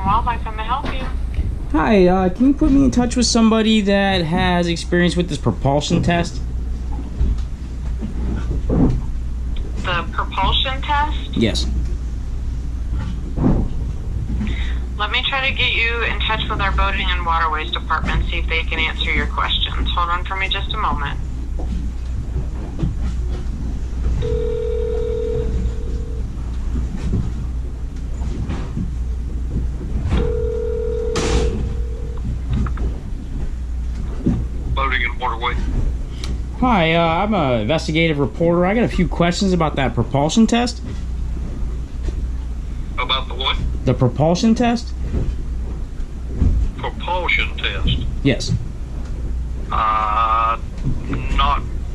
and Wildlife. How may I help you? Hi, can you put me in touch with somebody that has experience with this propulsion test? The propulsion test? Yes. Let me try to get you in touch with our boating and waterways department, see if they can answer your questions. Hold on for me just a moment. Boating and waterway. Hi, I'm an investigative reporter. I got a few questions about that propulsion test. About the what? The propulsion test? Propulsion test. Yes. Not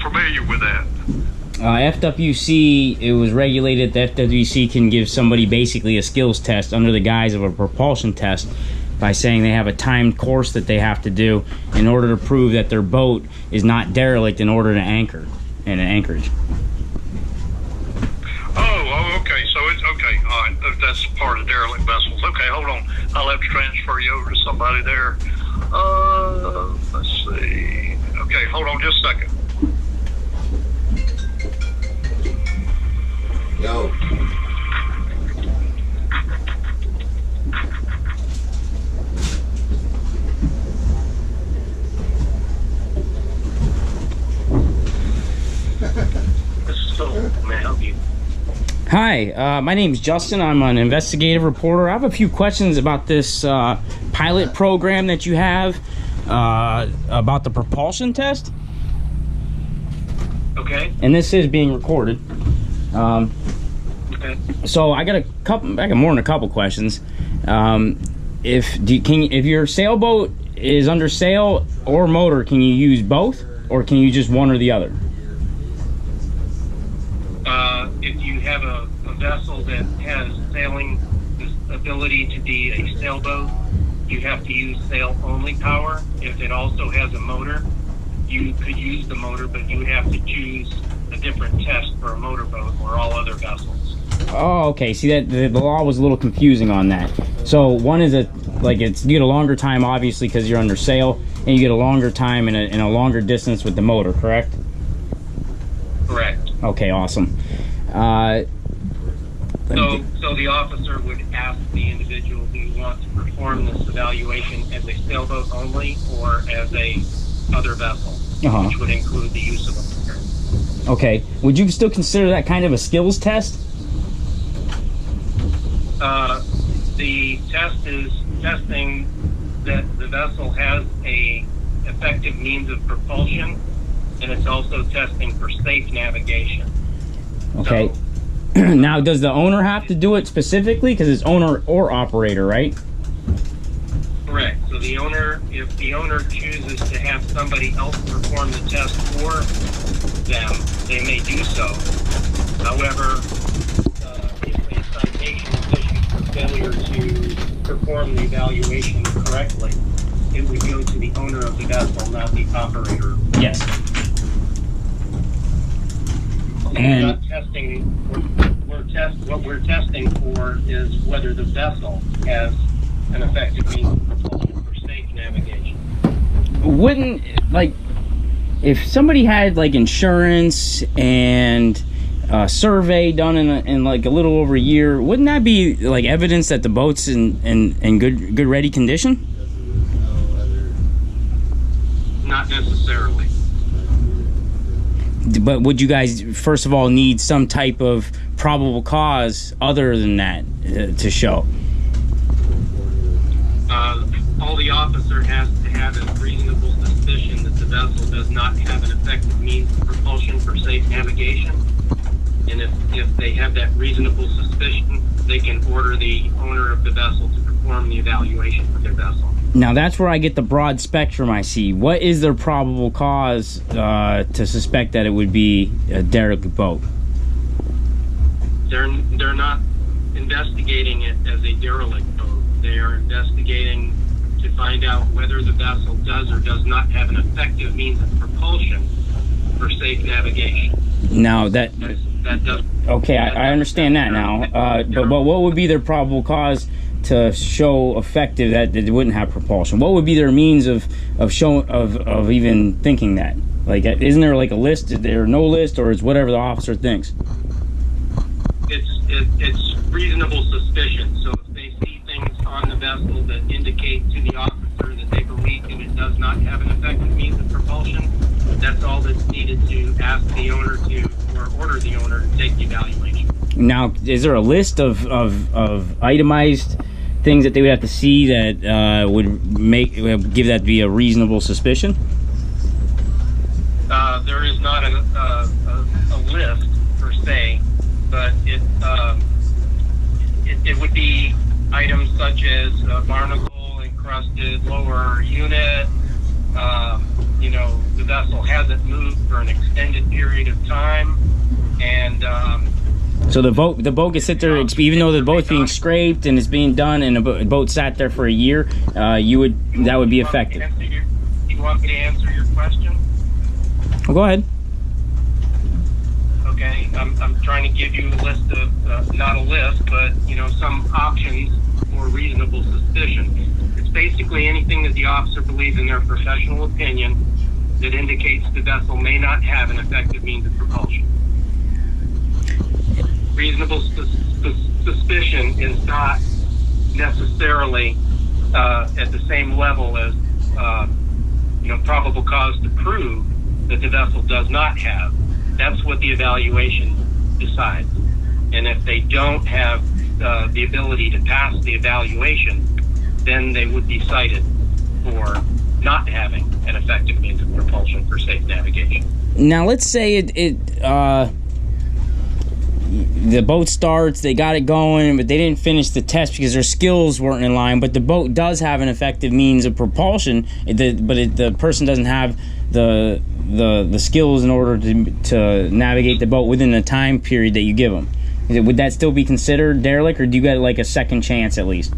familiar with that. FWC, it was regulated that FWC can give somebody basically a skills test under the guise of a propulsion test by saying they have a timed course that they have to do in order to prove that their boat is not derelict in order to anchor in an anchorage. Oh, okay. So it's okay. All right. That's part of derelict vessels. Okay, hold on. I'll have to transfer you over to somebody there. Let's see. Okay, hold on just a second. Yo. May I help you? Hi, my name's Justin. I'm an investigative reporter. I have a few questions about this pilot program that you have about the propulsion test. Okay. And this is being recorded. Okay. So I got more than a couple questions. If your sailboat is under sail or motor, can you use both, or can you just one or the other? If you have a vessel that has sailing ability to be a sailboat, you have to use sail-only power. If it also has a motor, you could use the motor, but you would have to choose a different test for a motorboat or all other vessels. Oh, okay. See, that the law was a little confusing on that. So one is you get a longer time, obviously, because you're under sail, and you get a longer time in a longer distance with the motor, correct? Correct. Okay, awesome. So the officer would ask the individual, do you want to perform this evaluation as a sailboat only or as a other vessel, which would include the use of a motor. Okay. Would you still consider that kind of a skills test? The test is testing that the vessel has a effective means of propulsion, and it's also testing for safe navigation. Okay. Now, does the owner have to do it specifically? Because it's owner or operator, right? Correct. So the owner, if the owner chooses to have somebody else perform the test for them, they may do so. However, if a citation is issued for failure to perform the evaluation correctly, it would go to the owner of the vessel, not the operator. Yes. We're not testing. What we're testing for is whether the vessel has an effective means of propulsion for safe navigation. Wouldn't, if somebody had insurance and a survey done in a little over a year, wouldn't that be evidence that the boat's in good ready condition? Not necessarily. But would you guys, first of all, need some type of probable cause other than that to show? All the officer has to have is reasonable suspicion that the vessel does not have an effective means of propulsion for safe navigation. And if they have that reasonable suspicion, they can order the owner of the vessel to perform the evaluation for their vessel. Now that's where I get the broad spectrum I see. What is their probable cause to suspect that it would be a derelict boat? They're not investigating it as a derelict boat. They are investigating to find out whether the vessel does or does not have an effective means of propulsion for safe navigation. Now that does. Okay, I understand that now. But what would be their probable cause to show effective that it wouldn't have propulsion? What would be their means of even thinking that? Like, isn't there like a list? Is there no list, or is whatever the officer thinks? It's reasonable suspicion. So if they see things on the vessel that indicate to the officer that they believe that it does not have an effective means of propulsion, that's all that's needed to ask the owner to, or order the owner to take the evaluation. Now, is there a list of itemized things that they would have to see that would give that to be a reasonable suspicion? There is not a list per se, but it would be items such as barnacle encrusted lower unit. You know, the vessel hasn't moved for an extended period of time, and so the boat can sit there, even though the boat's being scraped and it's being done, and the boat sat there for a year. That would be effective. You want me to answer your question? Well, go ahead. Okay, I'm trying to give you a list of, not a list, but, you know, some options for reasonable suspicion. It's basically anything that the officer believes in their professional opinion that indicates the vessel may not have an effective means of propulsion. Reasonable suspicion is not necessarily at the same level as, you know, probable cause to prove that the vessel does not have. That's what the evaluation decides. And if they don't have the ability to pass the evaluation, then they would be cited for not having an effective means of propulsion for safe navigation. Now, let's say the boat starts, they got it going, but they didn't finish the test because their skills weren't in line, but the boat does have an effective means of propulsion, but the person doesn't have the skills in order to navigate the boat within the time period that you give them. Would that still be considered derelict, or do you get like a second chance at least?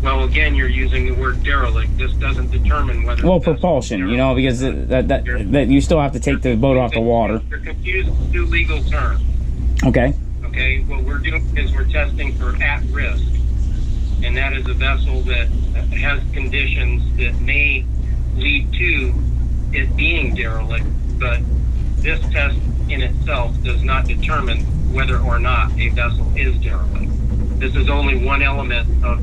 Well, again, you're using the word derelict. This doesn't determine whether... Well, propulsion, you know, because that you still have to take the boat off the water. You're confused with two legal terms. Okay. Okay, what we're doing is we're testing for at risk. And that is a vessel that has conditions that may lead to it being derelict, but this test in itself does not determine whether or not a vessel is derelict. This is only one element of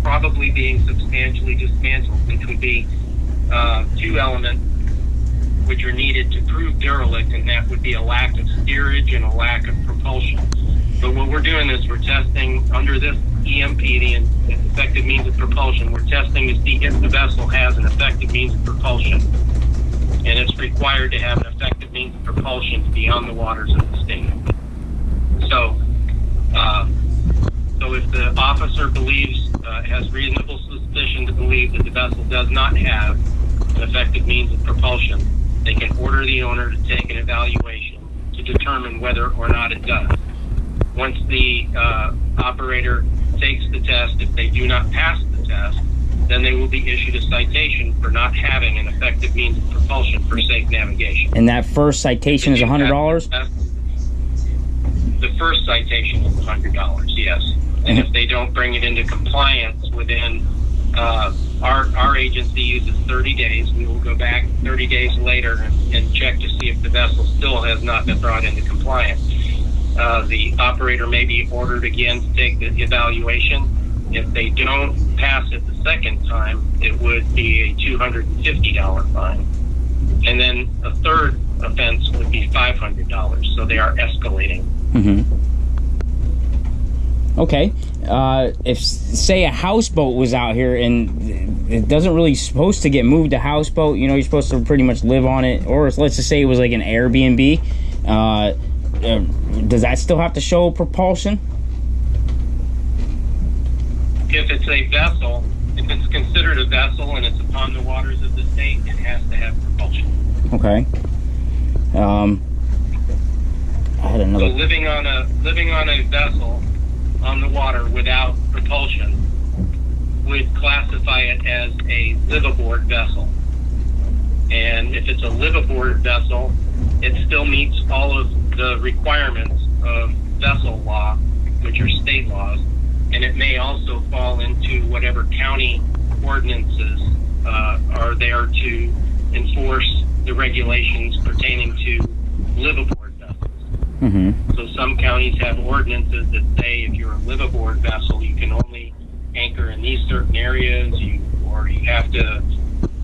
probably being substantially dismantled, which would be two elements which are needed to prove derelict, and that would be a lack of steerage and a lack of propulsion. But what we're doing is we're testing under this EMP, the effective means of propulsion, we're testing to see if the vessel has an effective means of propulsion. And it's required to have an effective means of propulsion to be on the waters of the state. So if the officer believes, has reasonable suspicion to believe that the vessel does not have an effective means of propulsion, they can order the owner to take an evaluation to determine whether or not it does. Once the operator takes the test, if they do not pass the test, then they will be issued a citation for not having an effective means of propulsion for safe navigation. And that first citation is $100? The first citation is $100, yes. And if they don't bring it into compliance within, our agency uses 30 days. We will go back 30 days later and check to see if the vessel still has not been brought into compliance. The operator may be ordered again to take the evaluation. If they don't pass it the second time, it would be a $250 fine. And then a third offense would be $500. So they are escalating. Mm-hmm. Okay. If, say, a houseboat was out here and it doesn't really supposed to get moved to houseboat, you know, you're supposed to pretty much live on it, or let's just say it was like an Airbnb, does that still have to show propulsion? If it's a vessel, if it's considered a vessel and it's upon the waters of the state, it has to have propulsion. Okay. I had another. So living on a vessel on the water without propulsion would classify it as a liveaboard vessel. And if it's a liveaboard vessel, it still meets all of the requirements of vessel law, which are state laws, and it may also fall into whatever county ordinances are there to enforce the regulations pertaining to liveaboard vessels. Mm-hmm. So some counties have ordinances that say if you're a liveaboard vessel, you can only anchor in these certain areas, or you have to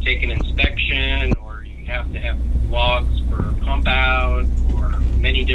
take an inspection, or you have to have logs for pump out,